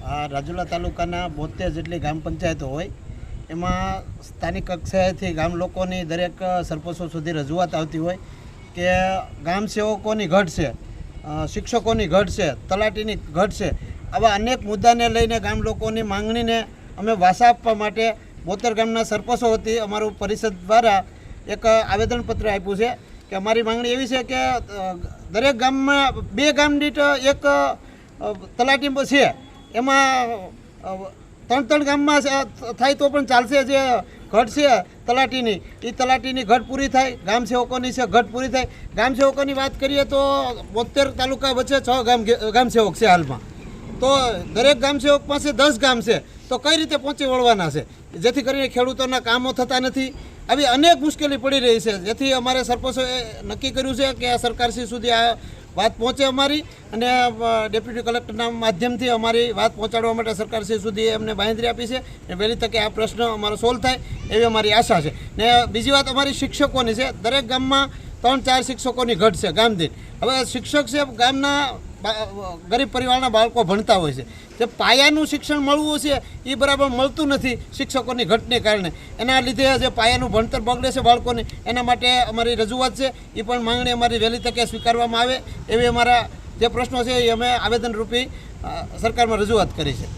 આ રાજુલા તાલુકાના 72 જેટલી ગ્રામ પંચાયતો હોય એમાં સ્થાનિક કક્ષાએથી ગામ લોકોની દરેક સરપંચો સુધી રજૂઆત આવતી હોય કે ગામ સેવકોની ઘટ છે, શિક્ષકોની ઘટ છે, તલાટીની ઘટ છે. આવા અનેક મુદ્દાને લઈને ગામ લોકોની માંગણીને અમે વાસા આપવા માટે 72 ગામના સરપંચો વતી અમારું પરિષદ દ્વારા એક આવેદનપત્ર આપ્યું છે કે અમારી માંગણી એવી છે કે દરેક ગામમાં 2 ગામ દીઠ એક તલાટી છે. એમાં 3 ગામમાં થાય તો પણ ચાલશે. જે ઘટ છે તલાટીની, એ તલાટીની ઘટ પૂરી થાય, ગામ સેવકોની છે ઘટ પૂરી થાય. ગામ સેવકોની વાત કરીએ તો 72 તાલુકા વચ્ચે 6 ગામ સેવક છે હાલમાં. તો દરેક ગામ સેવક પાસે 10 ગામ છે, તો કઈ રીતે પહોંચી વળવાના છે, જેથી કરીને ખેડૂતોના કામો થતા નથી. આવી અનેક મુશ્કેલી પડી રહી છે, જેથી અમારે સરપંચોએ નક્કી કર્યું છે કે સરકારશ્રી સુધી આ વાત પહોંચે અમારી, અને ડેપ્યુટી કલેક્ટરના માધ્યમથી અમારી વાત પહોંચાડવા માટે સરકારશ્રી સુધી એમને બાંહેધરી આપી છે. અને વહેલી તકે આ પ્રશ્ન અમારો સોલ્વ થાય એવી અમારી આશા છે. ને બીજી વાત અમારી શિક્ષકોની છે. દરેક ગામમાં 3-4 શિક્ષકોની ઘટ છે ગામ દીઠ. હવે શિક્ષક છે, ગામના ગરીબ પરિવારના બાળકો ભણતા હોય છે, જે પાયાનું શિક્ષણ મળવું છે એ બરાબર મળતું નથી શિક્ષકોની ઘટને કારણે. એના લીધે જે પાયાનું ભણતર બગડે છે બાળકોને, એના માટે અમારી રજૂઆત છે. એ પણ માંગણી અમારી વહેલી તકે સ્વીકારવામાં આવે એવી અમારા જે પ્રશ્નો છે એ અમે આવેદનરૂપી સરકારમાં રજૂઆત કરી છે.